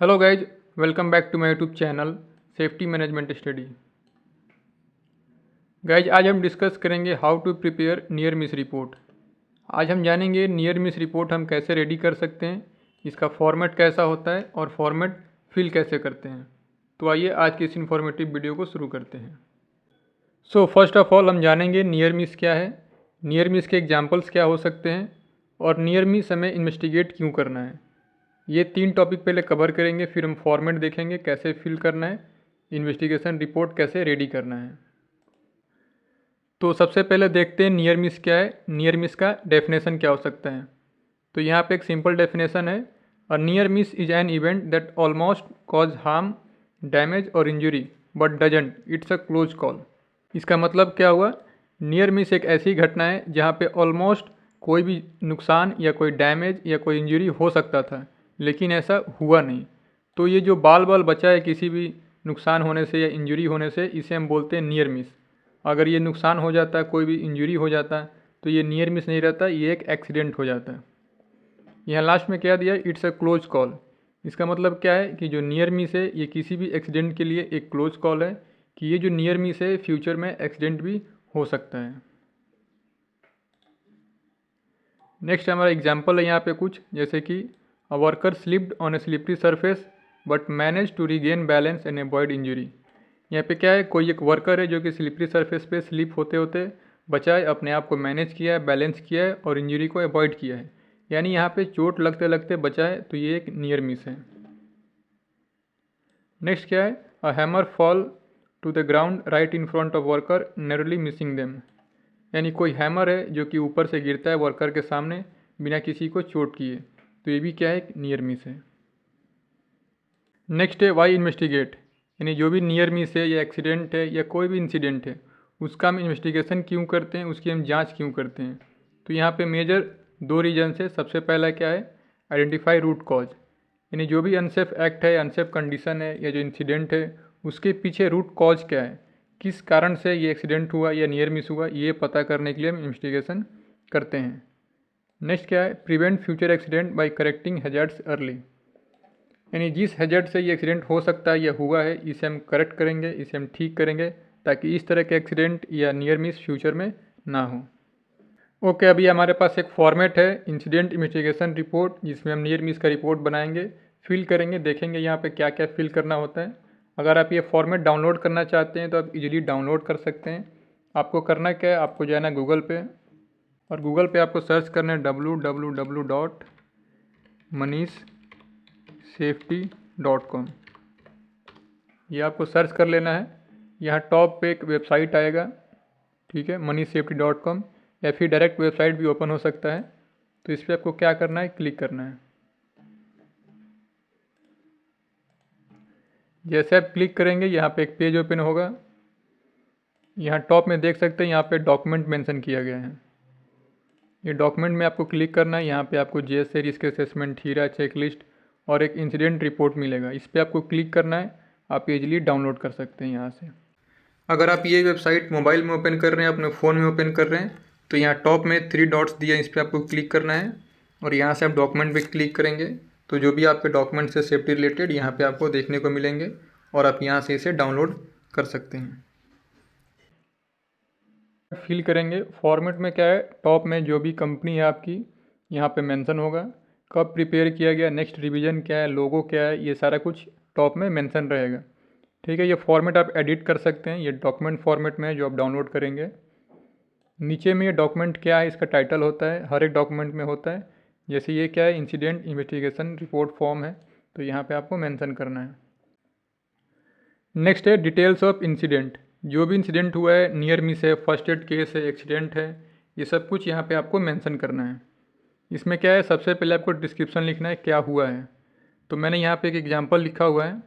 Hello guys, welcome back to my YouTube channel safety management study. Guys, आज हम discuss करेंगे how to prepare near miss report. आज हम जानेंगे near miss report हम कैसे रेडी कर सकते हैं, इसका फॉर्मेट कैसा होता है और फॉर्मेट फिल कैसे करते हैं। तो आइए आज की इस इन्फॉर्मेटिव वीडियो को शुरू करते हैं। सो फर्स्ट ऑफ ऑल हम जानेंगे नियर मिस क्या है, नियर मिस के एग्जाम्पल्स क्या हो सकते हैं और नियर मिस हमें इन्वेस्टिगेट क्यों करना है। ये 3 टॉपिक पहले कवर करेंगे, फिर हम फॉर्मेट देखेंगे कैसे फिल करना है, इन्वेस्टिगेशन रिपोर्ट कैसे रेडी करना है। तो सबसे पहले देखते हैं नियर मिस क्या है, नियर मिस का डेफिनेशन क्या हो सकता है। तो यहाँ पे एक सिंपल डेफिनेशन है, a near miss is an event that almost cause harm, damage और injury but doesn't, it's a close call. इसका मतलब क्या हुआ, नियर मिस एक ऐसी घटना है जहाँ पे ऑलमोस्ट कोई भी नुकसान या कोई डैमेज या कोई इंजरी हो सकता था लेकिन ऐसा हुआ नहीं। तो ये जो बाल बाल बचा है किसी भी नुकसान होने से या इंजरी होने से, इसे हम बोलते हैं नियर मिस। अगर ये नुकसान हो जाता है, कोई भी इंजरी हो जाता है, तो ये नियर मिस नहीं रहता, ये एक एक्सीडेंट हो जाता है। यहाँ लास्ट में क्या दिया, इट्स अ क्लोज कॉल। इसका मतलब क्या है कि जो नियर मिस है ये किसी भी एक्सीडेंट के लिए एक क्लोज कॉल है कि ये जो नियर मिस है फ्यूचर में एक्सीडेंट भी हो सकता है। नेक्स्ट हमारा एग्जाम्पल है यहाँ पे कुछ, जैसे कि a worker slipped on a slippery surface but manage to regain balance and avoid injury. यहाँ पे क्या है, कोई एक वर्कर है जो कि स्लिपरी सरफेस पे स्लिप होते होते बचा है, अपने आप को मैनेज किया है, बैलेंस किया है और इंजरी को अवॉइड किया है, यानी यहाँ पे चोट लगते लगते बचा है, तो ये एक नियर मिस है। नेक्स्ट क्या है, a hammer fall to the ground right in front of worker narrowly missing them. यानी कोई हैमर है जो कि ऊपर से गिरता है वर्कर के सामने बिना किसी को चोट किए, तो ये भी क्या है, नियर मिस है। नेक्स्ट है वाई इन्वेस्टिगेट, यानी जो भी नियर मिस है या एक्सीडेंट है या कोई भी इंसिडेंट है उसका हम इन्वेस्टिगेशन क्यों करते हैं, उसकी हम जांच क्यों करते हैं। तो यहाँ पे मेजर 2 रीजन है। सबसे पहला क्या है, आइडेंटिफाई रूट कॉज, यानी जो भी अनसेफ एक्ट है, अनसेफ कंडीशन है या जो इंसिडेंट है उसके पीछे रूट कॉज क्या है, किस कारण से ये एक्सीडेंट हुआ या नियर मिस हुआ, ये पता करने के लिए हम इन्वेस्टिगेशन करते हैं। नेक्स्ट क्या है, prevent future accident by correcting hazards early, यानी जिस हैजर्ड से ये एक्सीडेंट हो सकता है या हुआ है इसे हम करेक्ट करेंगे, इसे हम ठीक करेंगे ताकि इस तरह के एक्सीडेंट या नियर मिस फ्यूचर में ना हो। ओके, अभी हमारे पास एक फॉर्मेट है इंसिडेंट इन्वेस्टिगेशन रिपोर्ट, जिसमें हम नियर मिस का रिपोर्ट बनाएंगे, फिल करेंगे, देखेंगे यहाँ पे क्या क्या फिल करना होता है। अगर आप ये फॉर्मेट डाउनलोड करना चाहते हैं तो आप इजीली डाउनलोड कर सकते हैं। आपको करना क्या है, आपको जाना है गूगल पे और गूगल पे आपको सर्च करना है www.manisafety.com। ये आपको सर्च कर लेना है। यहाँ टॉप पे एक वेबसाइट आएगा, ठीक है, manisafety.com, या फिर डायरेक्ट वेबसाइट भी ओपन हो सकता है। तो इस पर आपको क्या करना है, क्लिक करना है। जैसे आप क्लिक करेंगे यहाँ पे एक पेज ओपन होगा। यहाँ टॉप में देख सकते हैं, यहाँ पे डॉक्यूमेंट मेंशन किया गया है। ये डॉक्यूमेंट में आपको क्लिक करना है। यहाँ पे आपको जेएसए रिस्क असेसमेंट, हीरा चेकलिस्ट और एक इंसिडेंट रिपोर्ट मिलेगा। इस पर आपको क्लिक करना है, आप इजीली डाउनलोड कर सकते हैं यहाँ से। अगर आप ये वेबसाइट मोबाइल में ओपन कर रहे हैं, अपने फ़ोन में ओपन कर रहे हैं, तो यहाँ टॉप में 3 डॉट्स दिया है, इस पर आपको क्लिक करना है और यहाँ से आप डॉक्यूमेंट पे क्लिक करेंगे तो जो भी आपके डॉक्यूमेंट से सेफ्टी रिलेटेड यहाँ पे आपको देखने को मिलेंगे और आप यहाँ से इसे डाउनलोड कर सकते हैं। फिल करेंगे, फॉर्मेट में क्या है, टॉप में जो भी कंपनी है आपकी यहाँ पे मेंशन होगा, कब प्रिपेयर किया गया, नेक्स्ट रिवीजन क्या है, लोगो क्या है, ये सारा कुछ टॉप में मेंशन रहेगा। ठीक है, ये फॉर्मेट आप एडिट कर सकते हैं, ये डॉक्यूमेंट फॉर्मेट में है जो आप डाउनलोड करेंगे। नीचे में ये डॉक्यूमेंट क्या है, इसका टाइटल होता है, हर एक डॉक्यूमेंट में होता है। जैसे ये क्या है, इंसिडेंट इन्वेस्टिगेशन रिपोर्ट फॉर्म है, तो यहाँ पे आपको मेंशन करना है। नेक्स्ट है डिटेल्स ऑफ इंसिडेंट, जो भी इंसिडेंट हुआ है, नियर मिस है, फर्स्ट एड केस है, एक्सीडेंट है, ये सब कुछ यहाँ पे आपको मेंशन करना है। इसमें क्या है, सबसे पहले आपको डिस्क्रिप्शन लिखना है क्या हुआ है। तो मैंने यहाँ पे एक एग्जांपल लिखा हुआ है,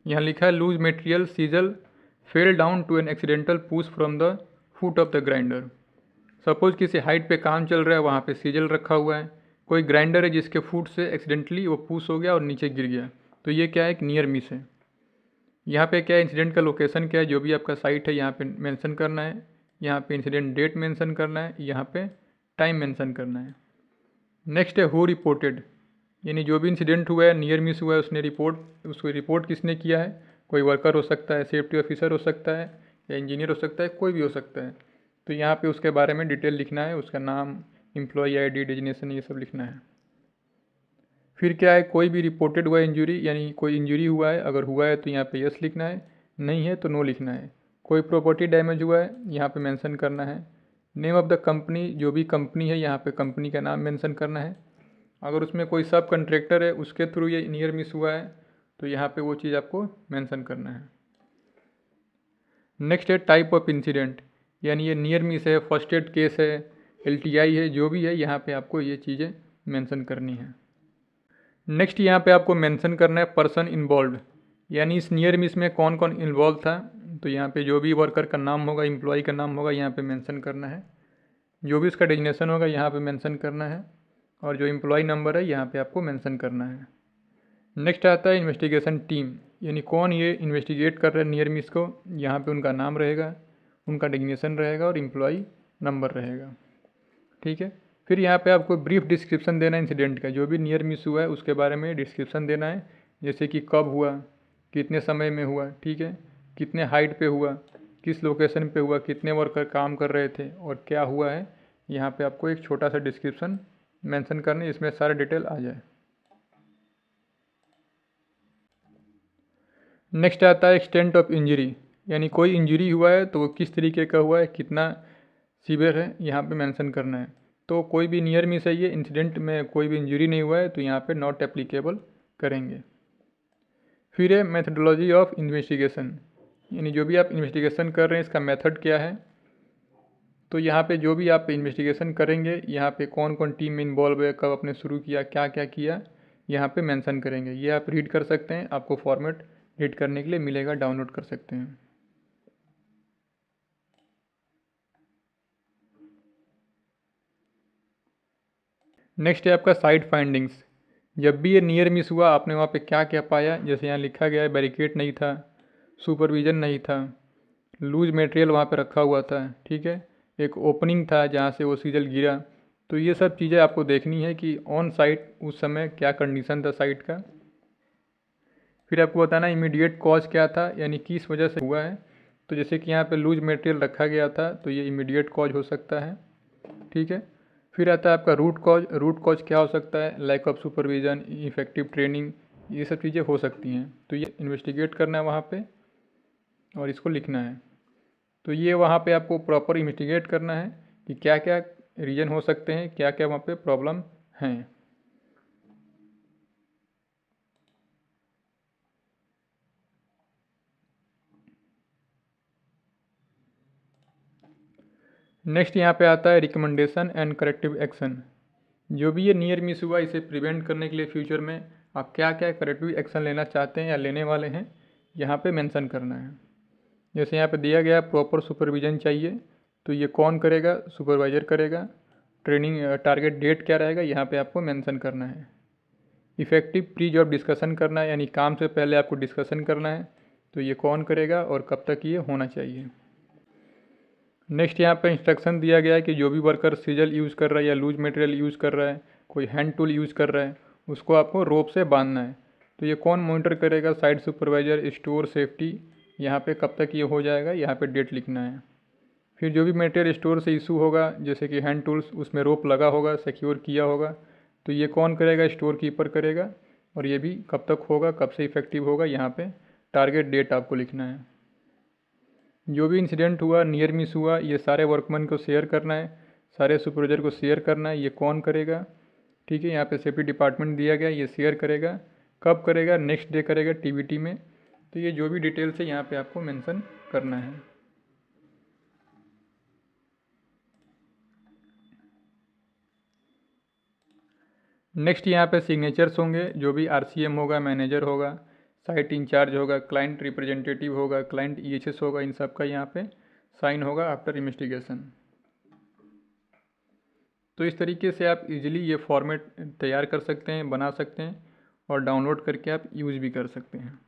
यहाँ लिखा है loose material chisel fell down to an accidental push from the foot of the grinder. Suppose किसी हाइट पे काम चल रहा है, वहाँ पे सीजल रखा हुआ है, कोई ग्राइंडर है जिसके फुट से एक्सीडेंटली वो पुश हो गया और नीचे गिर गया, तो ये क्या है, एक नियर मिस है। यहाँ पे क्या है, इंसिडेंट का लोकेशन क्या है, जो भी आपका साइट है यहाँ पे मेंशन करना है, यहाँ पे इंसिडेंट डेट मेंशन करना है, यहाँ पे टाइम मेंशन करना है। नेक्स्ट है हु रिपोर्टेड, यानी जो भी इंसिडेंट हुआ है, नियर मिस हुआ है, उसको रिपोर्ट किसने किया है? कोई वर्कर हो सकता है, सेफ्टी ऑफिसर हो सकता है, या इंजीनियर हो सकता है, कोई भी हो सकता है। तो यहाँ पे उसके बारे में डिटेल लिखना है, उसका नाम, एम्प्लॉय आईडी, डिजिग्नेशन, ये सब लिखना है। फिर क्या है, कोई भी रिपोर्टेड हुआ इंजरी, यानी कोई इंजरी हुआ है, अगर हुआ है तो यहाँ पे यस लिखना है, नहीं है तो नो लिखना है। कोई प्रॉपर्टी डैमेज हुआ है, यहाँ पे मेंशन करना है। नेम ऑफ द कंपनी, जो भी कंपनी है यहाँ पे कंपनी का नाम मेंशन करना है। अगर उसमें कोई सब कंट्रैक्टर है, उसके थ्रू ये नियर मिस हुआ है, तो यहाँ पे वो चीज़ आपको मेंशन करना है। नेक्स्ट है टाइप ऑफ इंसिडेंट, यानी ये नियर मिस है, फर्स्ट एड केस है, LTI है, जो भी है यहाँ पे आपको ये चीज़ें मेंशन करनी है। नेक्स्ट यहाँ पे आपको मेंशन करना है पर्सन इन्वॉल्व, यानी इस नियर मिस में कौन कौन इन्वॉल्व था। तो यहाँ पे जो भी वर्कर का नाम होगा, एम्प्लॉय का नाम होगा, यहाँ पे मेंशन करना है। जो भी उसका डिजिग्नेशन होगा यहाँ पे मेंशन करना है, और जो एम्प्लॉय नंबर है यहाँ पे आपको मेंशन करना है। नेक्स्ट आता है इन्वेस्टिगेशन टीम, यानी कौन ये इन्वेस्टिगेट कर रहा है नियर मिस को, यहाँ पे उनका नाम रहेगा, उनका डिजिग्नेशन रहेगा और एम्प्लॉय नंबर रहेगा। ठीक है। फिर यहाँ पे आपको ब्रीफ डिस्क्रिप्शन देना है इंसिडेंट का, जो भी नियर मिस हुआ है उसके बारे में डिस्क्रिप्शन देना है, जैसे कि कब हुआ, कितने समय में हुआ, ठीक है, कितने हाइट पे हुआ, किस लोकेशन पे हुआ, कितने वर्कर काम कर रहे थे और क्या हुआ है। यहाँ पे आपको एक छोटा सा डिस्क्रिप्शन मेंशन करना है, इसमें सारा डिटेल आ जाए। नेक्स्ट आता है एक्सटेंट ऑफ इंजरी, यानी कोई इंजरी हुआ है तो वो किस तरीके का हुआ है, कितना सीवियर है, यहाँ पे मेंशन करना है। तो कोई भी नियर मिस है, ये इंसिडेंट में कोई भी इंजरी नहीं हुआ है, तो यहाँ पे नॉट एप्लीकेबल करेंगे। फिर है मेथडोलॉजी ऑफ इन्वेस्टिगेशन, यानी जो भी आप इन्वेस्टिगेशन कर रहे हैं इसका मेथड क्या है। तो यहाँ पे जो भी आप इन्वेस्टिगेशन करेंगे, यहाँ पे कौन कौन टीम में इन्वॉल्व है, कब आपने शुरू किया, क्या क्या किया, यहाँ पे मेंशन करेंगे। ये आप रीड कर सकते हैं, आपको फॉर्मेट रीड करने के लिए मिलेगा, डाउनलोड कर सकते हैं। नेक्स्ट है आपका साइट फाइंडिंग्स, जब भी ये नियर मिस हुआ आपने वहाँ पे क्या क्या पाया। जैसे यहाँ लिखा गया है, बैरिकेड नहीं था, सुपरविजन नहीं था, लूज मटेरियल वहाँ पे रखा हुआ था, ठीक है, एक ओपनिंग था जहाँ से वो सीजल गिरा। तो ये सब चीज़ें आपको देखनी है कि ऑन साइट उस समय क्या कंडीशन था साइट का। फिर आपको बताना इमीडिएट कॉज क्या था, यानी किस वजह से हुआ है। तो जैसे कि यहाँ पे लूज मटेरियल रखा गया था, तो ये इमीडिएट कॉज हो सकता है, ठीक है। फिर आता है आपका रूट कॉज, रूट कॉज क्या हो सकता है, lack of supervision, effective training, ये सब चीज़ें हो सकती हैं। तो ये इन्वेस्टिगेट करना है वहाँ पे और इसको लिखना है। तो ये वहाँ पे आपको प्रॉपर इन्वेस्टिगेट करना है कि क्या क्या रीज़न हो सकते हैं, क्या क्या वहाँ पे प्रॉब्लम हैं। नेक्स्ट यहाँ पे आता है रिकमेंडेशन एंड करेक्टिव एक्शन, जो भी ये नियर मिस हुआ इसे प्रिवेंट करने के लिए फ्यूचर में आप क्या क्या करेक्टिव एक्शन लेना चाहते हैं या लेने वाले हैं, यहाँ पे मेंशन करना है। जैसे यहाँ पे दिया गया प्रॉपर सुपरविजन चाहिए, तो ये कौन करेगा, सुपरवाइजर करेगा। ट्रेनिंग टारगेट डेट क्या रहेगा, यहाँ पे आपको मेंशन करना है। इफेक्टिव प्री जॉब डिस्कशन करना है, यानी काम से पहले आपको डिस्कशन करना है, तो ये कौन करेगा और कब तक ये होना चाहिए। नेक्स्ट यहाँ पे इंस्ट्रक्शन दिया गया है कि जो भी वर्कर सीजल यूज़ कर रहा है या लूज मटेरियल यूज़ कर रहा है, कोई हैंड टूल यूज़ कर रहा है, उसको आपको रोप से बांधना है। तो ये कौन मॉनिटर करेगा, साइट सुपरवाइजर, स्टोर सेफ्टी, यहाँ पे कब तक ये हो जाएगा, यहाँ पे डेट लिखना है। फिर जो भी मटेरियल स्टोर से इशू होगा, जैसे कि हैंड टूल्स, उसमें रोप लगा होगा, सिक्योर किया होगा, तो ये कौन करेगा, स्टोर कीपर करेगा। और ये भी कब तक होगा, कब से इफेक्टिव होगा, यहाँ पे टारगेट डेट आपको लिखना है। जो भी इंसिडेंट हुआ, नियर मिस हुआ, ये सारे वर्कमैन को शेयर करना है, सारे सुपरवाइजर को शेयर करना है। ये कौन करेगा, ठीक है, यहाँ पे सेफ्टी डिपार्टमेंट दिया गया, ये शेयर करेगा, कब करेगा, नेक्स्ट डे करेगा TBT में। तो ये जो भी डिटेल्स है यहाँ पे आपको मेंशन करना है। नेक्स्ट यहाँ पे सिग्नेचर्स होंगे, जो भी RCM होगा, मैनेजर होगा, साइट इंचार्ज होगा, क्लाइंट रिप्रेजेंटेटिव होगा, क्लाइंट EHS होगा, इन सब का यहाँ पे साइन होगा आफ्टर इन्वेस्टिगेशन। तो इस तरीके से आप इजीली ये फॉर्मेट तैयार कर सकते हैं, बना सकते हैं और डाउनलोड करके आप यूज़ भी कर सकते हैं।